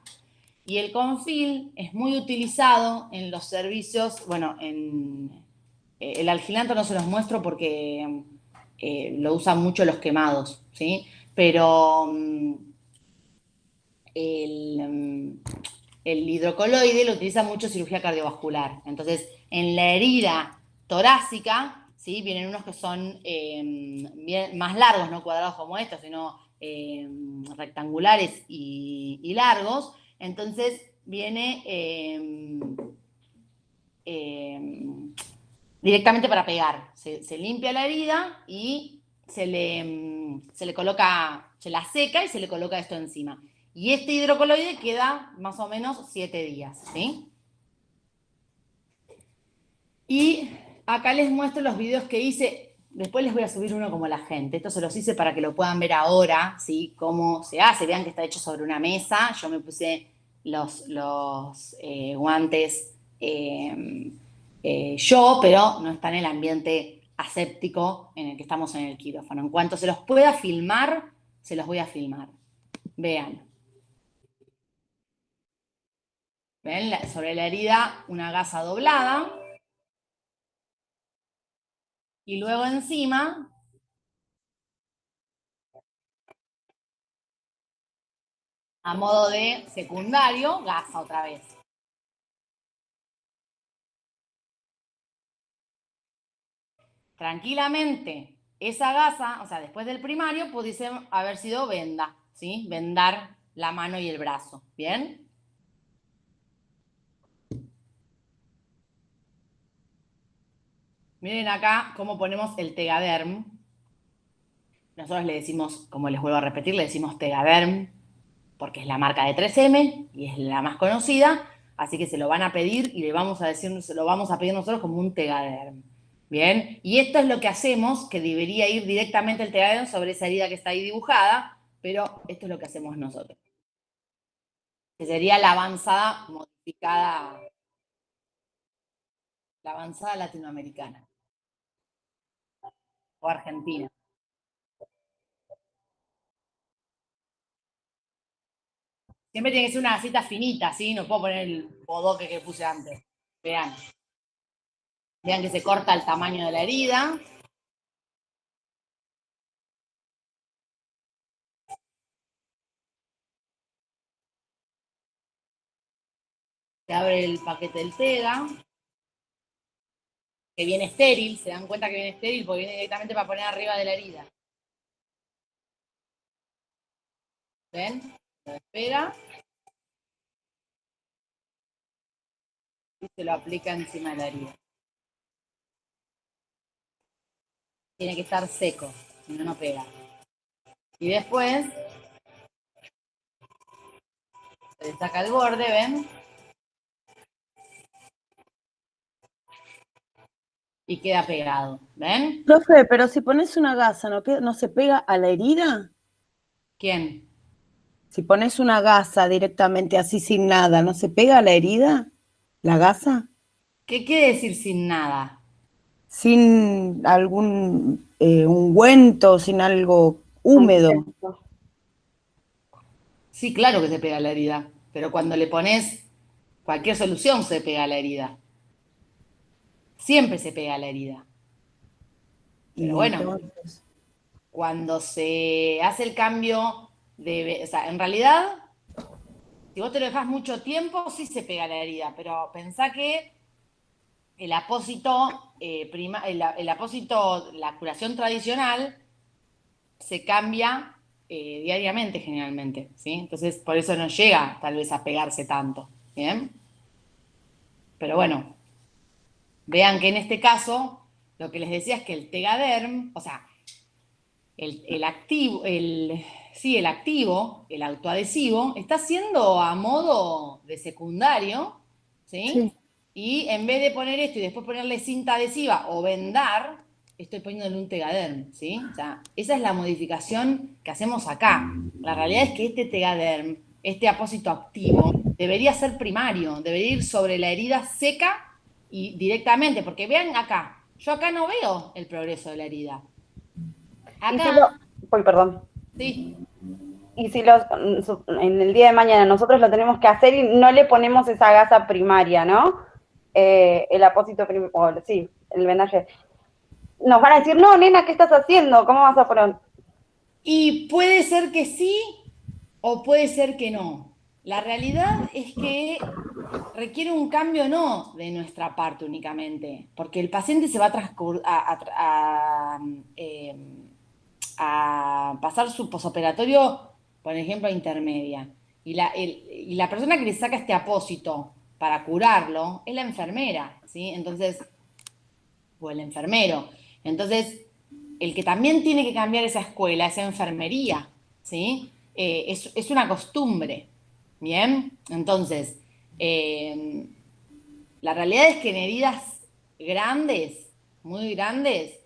Speaker 1: Y el Confil es muy utilizado en los servicios, bueno, el algilanto no se los muestro porque lo usan mucho los quemados, ¿sí? Pero el, el hidrocoloide lo utiliza mucho cirugía cardiovascular. Entonces, en la herida torácica, ¿sí? Vienen unos que son más largos, no cuadrados como estos, sino rectangulares y largos. Entonces, viene directamente para pegar. Se limpia la herida y se le coloca, se la seca y se le coloca esto encima. Y este hidrocoloide queda más o menos 7 días, ¿sí? Y acá les muestro los videos que hice. Después les voy a subir uno como la gente. Esto se los hice para que lo puedan ver ahora, ¿sí? Cómo se hace. Vean que está hecho sobre una mesa. Yo me puse los guantes yo, pero no está en el ambiente aséptico en el que estamos en el quirófano. En cuanto se los pueda filmar, se los voy a filmar. Vean. ¿Ven? Sobre la herida una gasa doblada. Y luego encima, a modo de secundario, gasa otra vez. Tranquilamente, esa gasa, o sea, después del primario, pudiese haber sido venda, ¿sí? Vendar la mano y el brazo, ¿bien? Miren acá cómo ponemos el Tegaderm. Nosotros le decimos, como les vuelvo a repetir, le decimos Tegaderm porque es la marca de 3M y es la más conocida, así que se lo van a pedir y le vamos a decir, se lo vamos a pedir nosotros como un Tegaderm. Bien, y esto es lo que hacemos, que debería ir directamente el Tegaderm sobre esa herida que está ahí dibujada, pero esto es lo que hacemos nosotros. Que sería la avanzada modificada, la avanzada latinoamericana o argentina. Siempre tiene que ser una gasita finita, ¿sí? No puedo poner el bodoque que puse antes. Vean. Vean que se corta el tamaño de la herida. Se abre el paquete del Tega, que viene estéril, se dan cuenta que viene estéril porque viene directamente para poner arriba de la herida. ¿Ven? Lo despega y se lo aplica encima de la herida. Tiene que estar seco, si no, no pega. Y después se le saca el borde, ¿ven? Y queda pegado, ¿ven?
Speaker 4: Profe, pero si pones una gasa, ¿no se pega a la herida?
Speaker 1: ¿Quién?
Speaker 4: Si pones una gasa directamente así sin nada, ¿no se pega a la herida? ¿La gasa?
Speaker 1: ¿Qué quiere decir sin nada?
Speaker 4: Sin algún ungüento, sin algo húmedo.
Speaker 1: Sí, claro que se pega a la herida, pero cuando le pones cualquier solución se pega a la herida. Siempre se pega a la herida. Pero
Speaker 4: Y
Speaker 1: bueno,
Speaker 4: entonces,
Speaker 1: cuando se hace el cambio de... O sea, en realidad, si vos te lo dejas mucho tiempo, sí se pega a la herida, pero pensá que el apósito, el apósito, la curación tradicional, se cambia diariamente generalmente, ¿sí? Entonces, por eso no llega tal vez a pegarse tanto, ¿bien? Pero bueno, vean que en este caso, lo que les decía es que el Tegaderm, o sea, el activo, sí, el activo, el autoadhesivo, está haciendo a modo de secundario, ¿sí?
Speaker 4: sí.
Speaker 1: Y en vez de poner esto y después ponerle cinta adhesiva o vendar, estoy poniéndole un Tegaderm, ¿sí? O sea, esa es la modificación que hacemos acá. La realidad es que este Tegaderm, este apósito activo, debería ser primario, debería ir sobre la herida seca y directamente, porque vean acá, yo acá no veo el progreso de la herida.
Speaker 3: Y
Speaker 1: Acá,
Speaker 3: si lo, uy, perdón.
Speaker 1: sí.
Speaker 3: Y si los, en el día de mañana nosotros lo tenemos que hacer y no le ponemos esa gasa primaria, ¿no? El apósito, sí, el vendaje. Nos van a decir, no, nena, ¿qué estás haciendo? ¿Cómo vas a poner?
Speaker 1: Y puede ser que sí o puede ser que no. La realidad es que requiere un cambio no de nuestra parte únicamente, porque el paciente se va a pasar su posoperatorio, por ejemplo, a intermedia. Y la persona que le saca este apósito para curarlo es la enfermera, ¿sí? Entonces, o el enfermero. Entonces, el que también tiene que cambiar esa escuela, esa enfermería, ¿sí? Es una costumbre, ¿bien? Entonces, la realidad es que en heridas grandes, muy grandes,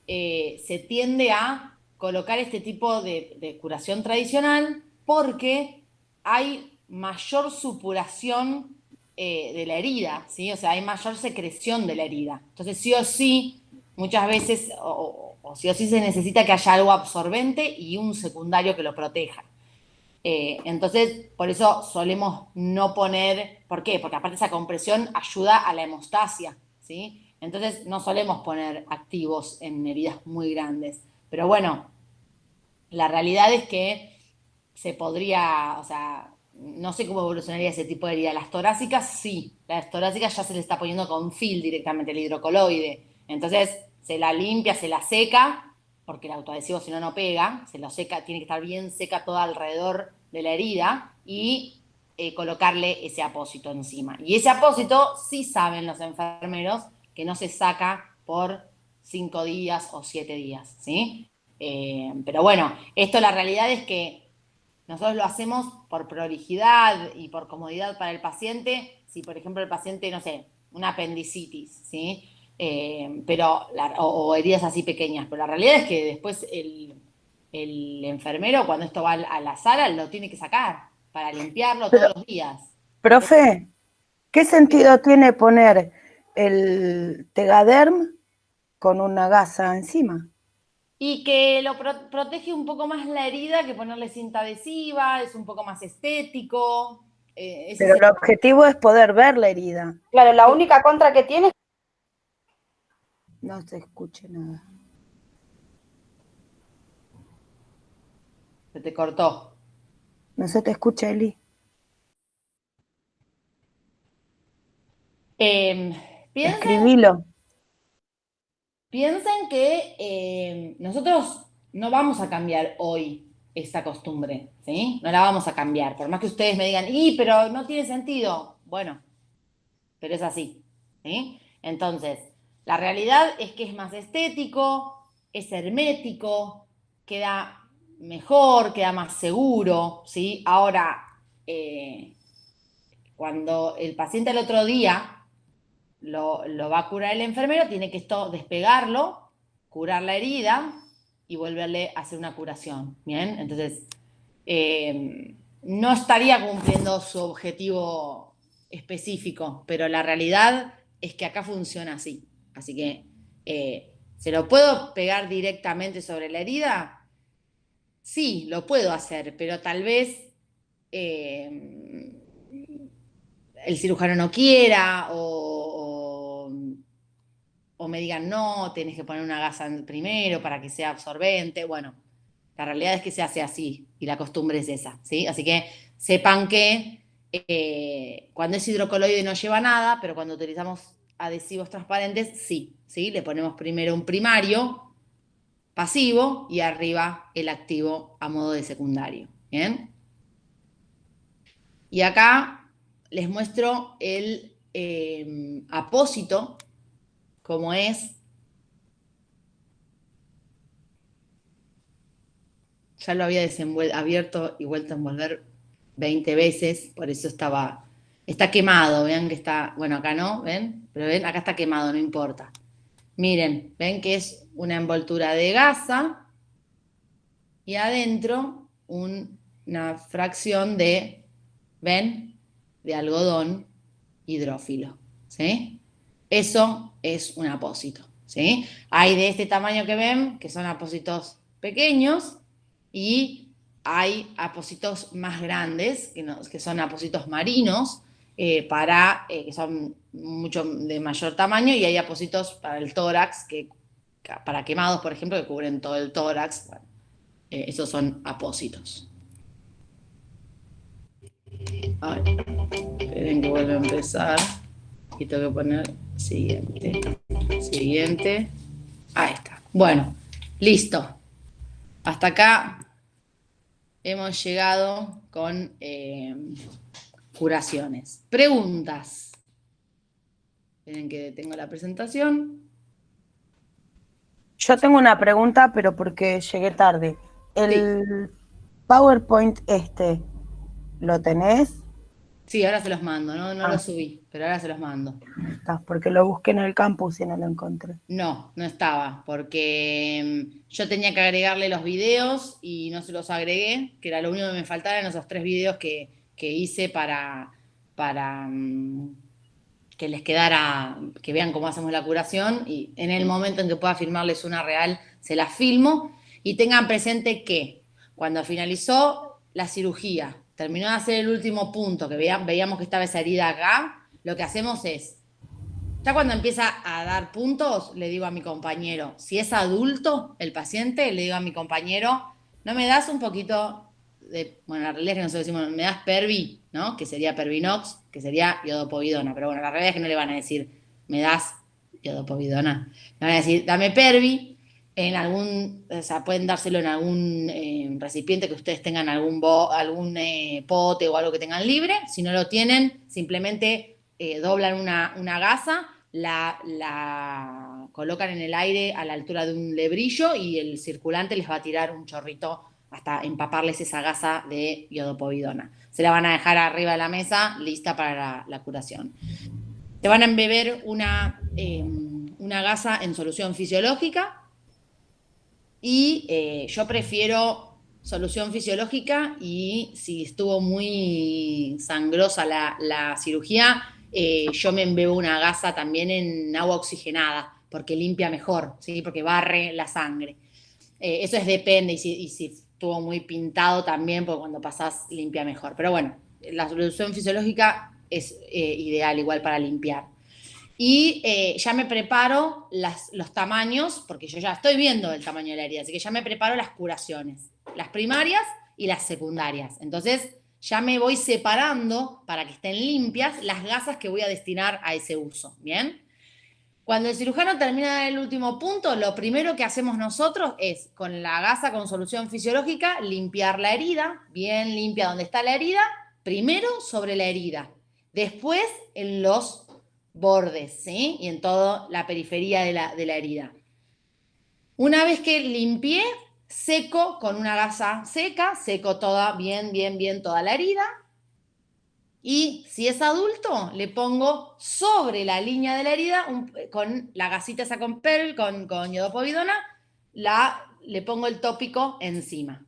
Speaker 1: se tiende a colocar este tipo de curación tradicional porque hay mayor supuración de la herida, ¿sí? O sea, hay mayor secreción de la herida. Entonces, sí o sí, muchas veces, o sí o sí se necesita que haya algo absorbente y un secundario que lo proteja. Entonces, por eso solemos no poner, ¿por qué? Porque aparte esa compresión ayuda a la hemostasia, ¿sí? Entonces no solemos poner activos en heridas muy grandes. Pero bueno, la realidad es que se podría, o sea, no sé cómo evolucionaría ese tipo de herida. Las torácicas, sí. Las torácicas ya se le está poniendo con fil directamente el hidrocoloide. Entonces se la limpia, se la seca, porque el autoadhesivo si no no pega, se lo seca, tiene que estar bien seca todo alrededor de la herida y colocarle ese apósito encima. Y ese apósito sí saben los enfermeros que no se saca por 5 días o 7 días, ¿sí? Pero bueno, esto la realidad es que nosotros lo hacemos por prolijidad y por comodidad para el paciente. Si, por ejemplo, el paciente, no sé, una apendicitis, ¿sí? O heridas así pequeñas. Pero la realidad es que después el enfermero, cuando esto va a la sala, lo tiene que sacar para limpiarlo
Speaker 4: Pero,
Speaker 1: todos los días.
Speaker 4: profe, ¿qué sentido tiene poner el Tegaderm con una gasa encima?
Speaker 1: Y que lo protege un poco más la herida que ponerle cinta adhesiva, es un poco más estético. Ese es
Speaker 4: Pero el objetivo es poder ver la herida.
Speaker 3: Claro, la única contra que tiene.
Speaker 4: No se escuche nada.
Speaker 1: Se te cortó.
Speaker 4: No se te escucha, Eli.
Speaker 1: Piensen,
Speaker 4: Escribilo.
Speaker 1: piensen que nosotros no vamos a cambiar hoy esta costumbre, ¿sí? No la vamos a cambiar. Por más que ustedes me digan, pero no tiene sentido. Bueno, pero es así, ¿sí? Entonces, la realidad es que es más estético, es hermético, queda mejor, queda más seguro, ¿sí? Ahora, cuando el paciente al otro día lo va a curar el enfermero, tiene que esto despegarlo, curar la herida y volverle a hacer una curación, ¿bien? Entonces, no estaría cumpliendo su objetivo específico, pero la realidad es que acá funciona así. Así que, ¿se lo puedo pegar directamente sobre la herida? Sí, lo puedo hacer, pero tal vez el cirujano no quiera o me digan no, tenés que poner una gasa primero para que sea absorbente. Bueno, la realidad es que se hace así y la costumbre es esa, ¿sí? Así que sepan que cuando es hidrocoloide no lleva nada, pero cuando utilizamos adhesivos transparentes, sí, ¿sí? Le ponemos primero un primario pasivo y arriba el activo a modo de secundario, ¿bien? Y acá les muestro el apósito, como es. Ya lo había abierto y vuelto a envolver 20 veces, por eso está quemado, vean que está, bueno, acá no, ¿ven? Pero ven, acá está quemado, no importa. Miren, ven que es una envoltura de gasa y adentro una fracción de, ¿ven? De algodón hidrófilo, ¿sí? Eso es un apósito, ¿sí? Hay de este tamaño que ven, que son apósitos pequeños, y hay apósitos más grandes, que son apósitos marinos, que son mucho de mayor tamaño, y hay apósitos para el tórax, para quemados, por ejemplo, que cubren todo el tórax. Bueno, esos son apósitos. Ay, esperen que vuelva a empezar. Y tengo que poner siguiente. Siguiente. Ahí está. Bueno, listo. Hasta acá hemos llegado con curaciones. Preguntas. Tienen que detengo la presentación.
Speaker 4: Yo tengo una pregunta, pero porque llegué tarde. ¿El PowerPoint lo tenés?
Speaker 1: Sí, ahora se los mando, no lo subí, pero ahora se los mando.
Speaker 4: Está, porque lo busqué en el campus y no lo encontré.
Speaker 1: No estaba, porque yo tenía que agregarle los videos y no se los agregué, que era lo único que me faltaba en esos 3 videos que hice para que les quedara, que vean cómo hacemos la curación, y en el momento en que pueda filmarles una real, se las filmo, y tengan presente que cuando finalizó la cirugía, terminó de hacer el último punto, que veíamos que estaba esa herida acá, lo que hacemos es, ya cuando empieza a dar puntos, le digo a mi compañero, si es adulto el paciente, le digo a mi compañero, ¿no me das un poquito bueno, la realidad es que nosotros decimos, me das Pervi, ¿no? Que sería Pervinox, que sería iodopovidona, pero bueno, la realidad es que no le van a decir, me das iodopovidona, le van a decir, dame Pervi, o sea, pueden dárselo en algún recipiente que ustedes tengan, algún pote o algo que tengan libre. Si no lo tienen, simplemente doblan una gasa, la colocan en el aire a la altura de un lebrillo y el circulante les va a tirar un chorrito hasta empaparles esa gasa de iodopovidona. Se la van a dejar arriba de la mesa, lista para la curación. Te van a embeber una gasa en solución fisiológica, y yo prefiero solución fisiológica, y si estuvo muy sangrosa la cirugía, yo me embebo una gasa también en agua oxigenada, porque limpia mejor, ¿sí? Porque barre la sangre. Eso depende, y si estuvo muy pintado también, porque cuando pasás limpia mejor. Pero bueno, la solución fisiológica es ideal igual para limpiar. Y ya me preparo los tamaños, porque yo ya estoy viendo el tamaño de la herida, así que ya me preparo las curaciones, las primarias y las secundarias. Entonces, ya me voy separando para que estén limpias las gasas que voy a destinar a ese uso, ¿bien? Cuando el cirujano termina el último punto, lo primero que hacemos nosotros es, con la gasa con solución fisiológica, limpiar la herida, bien limpia donde está la herida, primero sobre la herida, después en los bordes, ¿sí? Y en toda la periferia de la herida. Una vez que limpié, seco con una gasa seca, seco toda, bien toda la herida. Y si es adulto, le pongo sobre la línea de la herida, con la gasita esa con Perl, con iodopovidona, le pongo el tópico encima.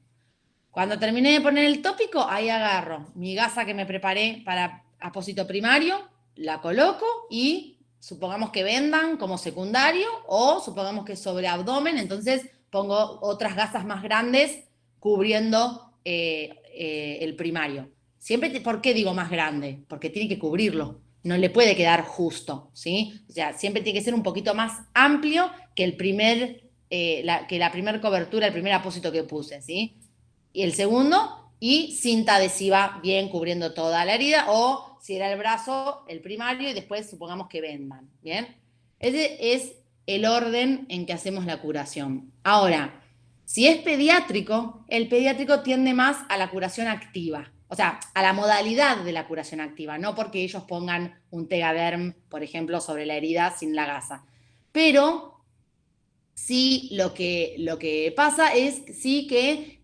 Speaker 1: Cuando terminé de poner el tópico, ahí agarro mi gasa que me preparé para apósito primario, la coloco y supongamos que vendan como secundario o supongamos que sobre abdomen, entonces pongo otras gasas más grandes cubriendo el primario. Siempre, ¿por qué digo más grande? Porque tiene que cubrirlo, no le puede quedar justo, ¿sí? O sea, siempre tiene que ser un poquito más amplio que la primer cobertura, el primer apósito que puse, ¿sí? Y el segundo, y cinta adhesiva bien cubriendo toda la herida, o si era el brazo, el primario, y después supongamos que vendan, ¿bien? Ese es el orden en que hacemos la curación. Ahora, si es pediátrico, el pediátrico tiende más a la curación activa, o sea, a la modalidad de la curación activa, no porque ellos pongan un Tegaderm, por ejemplo, sobre la herida sin la gasa. Pero sí, lo que pasa es sí que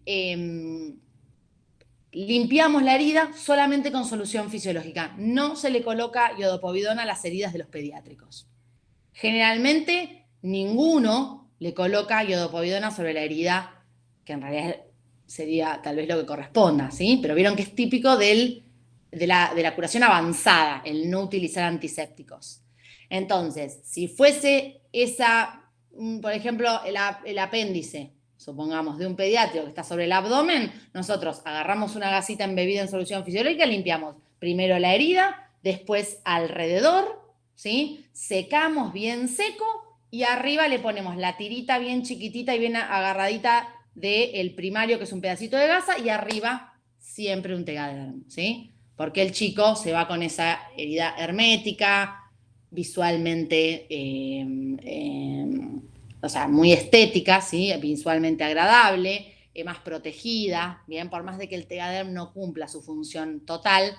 Speaker 1: limpiamos la herida solamente con solución fisiológica. No se le coloca iodopovidona a las heridas de los pediátricos. Generalmente, ninguno le coloca iodopovidona sobre la herida, que en realidad sería tal vez lo que corresponda, ¿sí? Pero vieron que es típico de la curación avanzada, el no utilizar antisépticos. Entonces, si fuese por ejemplo, el apéndice, supongamos, de un pediátrico que está sobre el abdomen, nosotros agarramos una gasita embebida en solución fisiológica, limpiamos primero la herida, después alrededor, ¿sí? Secamos bien seco y arriba le ponemos la tirita bien chiquitita y bien agarradita del primario, que es un pedacito de gasa, y arriba siempre un Tegaderm, ¿sí? Porque el chico se va con esa herida hermética, visualmente, o sea, muy estética, ¿sí? Visualmente agradable, más protegida, bien, por más de que el Tegaderm no cumpla su función total,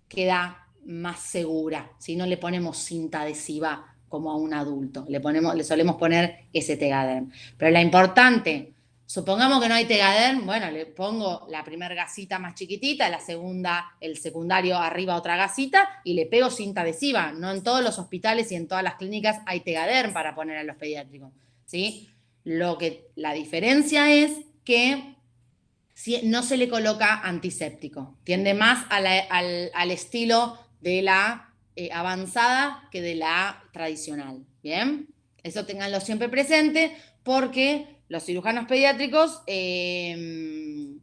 Speaker 1: queda más segura, si no le ponemos cinta adhesiva como a un adulto, le solemos poner ese Tegaderm. Pero la importante, supongamos que no hay Tegaderm, bueno, le pongo la primera gasita más chiquitita, la segunda, el secundario arriba otra gasita y le pego cinta adhesiva. No en todos los hospitales y en todas las clínicas hay Tegaderm para poner a los pediátricos, ¿sí? La diferencia es que no se le coloca antiséptico, tiende más al estilo de la avanzada que de la tradicional, ¿bien? Eso ténganlo siempre presente porque los cirujanos pediátricos, si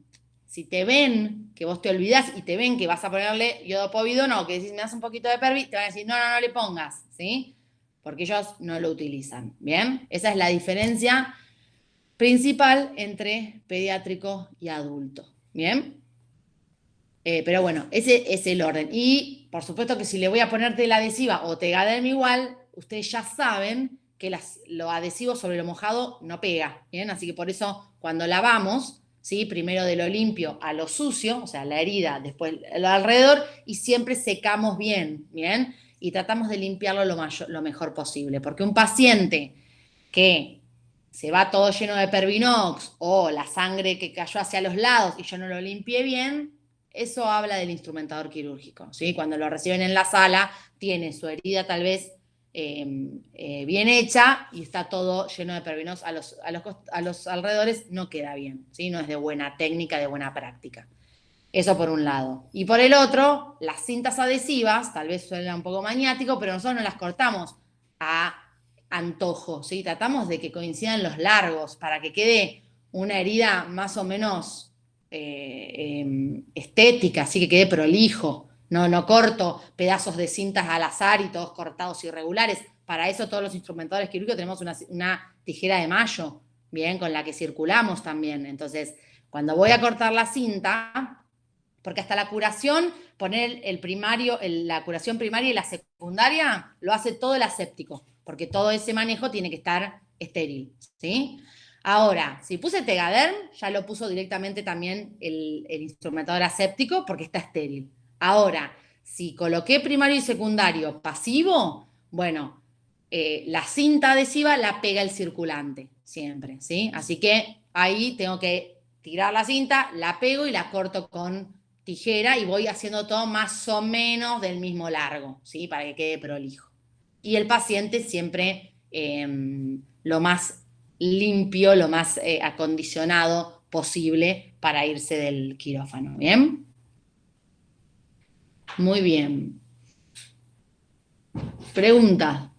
Speaker 1: te ven que vos te olvidás y te ven que vas a ponerle iodopovidona o que decís me das un poquito de Pervi, te van a decir no le pongas, ¿sí? Porque ellos no lo utilizan, ¿bien? Esa es la diferencia principal entre pediátrico y adulto, ¿bien? Pero bueno, ese es el orden. Y por supuesto que si le voy a poner tela adhesiva o Tegaderm igual, ustedes ya saben que lo adhesivo sobre lo mojado no pega, ¿bien? Así que por eso cuando lavamos, ¿sí? Primero de lo limpio a lo sucio, o sea, la herida, después lo alrededor, y siempre secamos bien, ¿bien? Y tratamos de limpiarlo lo mejor posible, porque un paciente que se va todo lleno de Pervinox o la sangre que cayó hacia los lados y yo no lo limpié bien, eso habla del instrumentador quirúrgico, ¿sí? Cuando lo reciben en la sala, tiene su herida tal vez bien hecha y está todo lleno de Pervinox a los alrededores, no queda bien, ¿sí? No es de buena técnica, de buena práctica. Eso por un lado. Y por el otro, las cintas adhesivas, tal vez suena un poco maniático, pero nosotros no las cortamos a antojo, ¿sí? Tratamos de que coincidan los largos para que quede una herida más o menos estética, así que quede prolijo. No corto pedazos de cintas al azar y todos cortados irregulares. Para eso todos los instrumentadores quirúrgicos tenemos una tijera de mayo, bien, con la que circulamos también. Entonces, cuando voy a cortar la cinta, porque hasta la curación, poner la curación primaria y la secundaria, lo hace todo el aséptico, porque todo ese manejo tiene que estar estéril, ¿sí? Ahora, si puse Tegaderm, ya lo puso directamente también el instrumentador aséptico porque está estéril. Ahora, si coloqué primario y secundario pasivo, bueno, la cinta adhesiva la pega el circulante, siempre, ¿sí? Así que ahí tengo que tirar la cinta, la pego y la corto con tijera y voy haciendo todo más o menos del mismo largo, ¿sí? Para que quede prolijo. Y el paciente siempre lo más limpio, lo más acondicionado posible para irse del quirófano, ¿bien? Muy bien. Pregunta.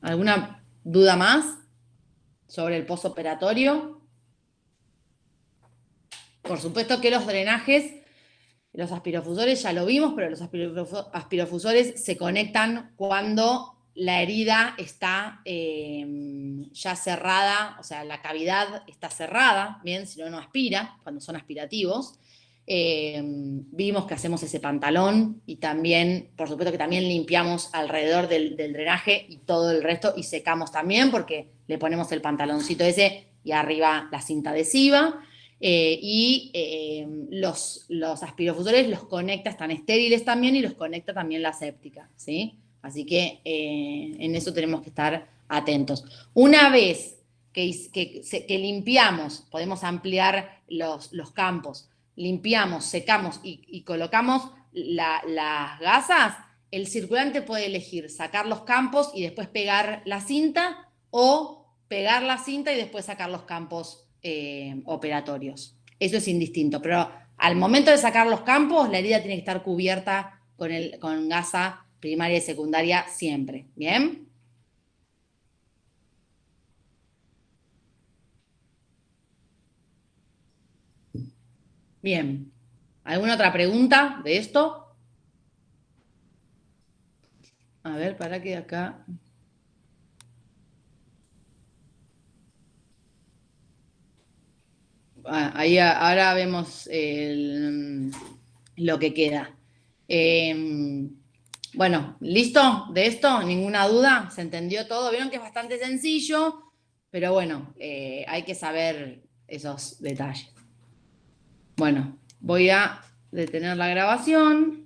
Speaker 1: ¿Alguna duda más sobre el postoperatorio? Por supuesto que los drenajes, los aspirofusores ya lo vimos, pero los aspirofusores se conectan cuando la herida está ya cerrada, o sea, la cavidad está cerrada, bien, si no, no aspira, cuando son aspirativos. Vimos que hacemos ese pantalón y también, por supuesto que también limpiamos alrededor del drenaje y todo el resto y secamos también porque le ponemos el pantaloncito ese y arriba la cinta adhesiva. Los aspirofusores los conecta, están estériles también y los conecta también la séptica, ¿sí? Así que en eso tenemos que estar atentos. Una vez que limpiamos, podemos ampliar los campos, limpiamos, secamos y colocamos las gasas, el circulante puede elegir sacar los campos y después pegar la cinta o pegar la cinta y después sacar los campos operatorios. Eso es indistinto, pero al momento de sacar los campos, la herida tiene que estar cubierta con gasa primaria y secundaria siempre, ¿bien? Bien. ¿Alguna otra pregunta de esto? A ver, para que acá... Ahí ahora vemos lo que queda. Bueno, ¿listo? ¿De esto? ¿Ninguna duda? ¿Se entendió todo? Vieron que es bastante sencillo, pero bueno, hay que saber esos detalles. Bueno, voy a detener la grabación.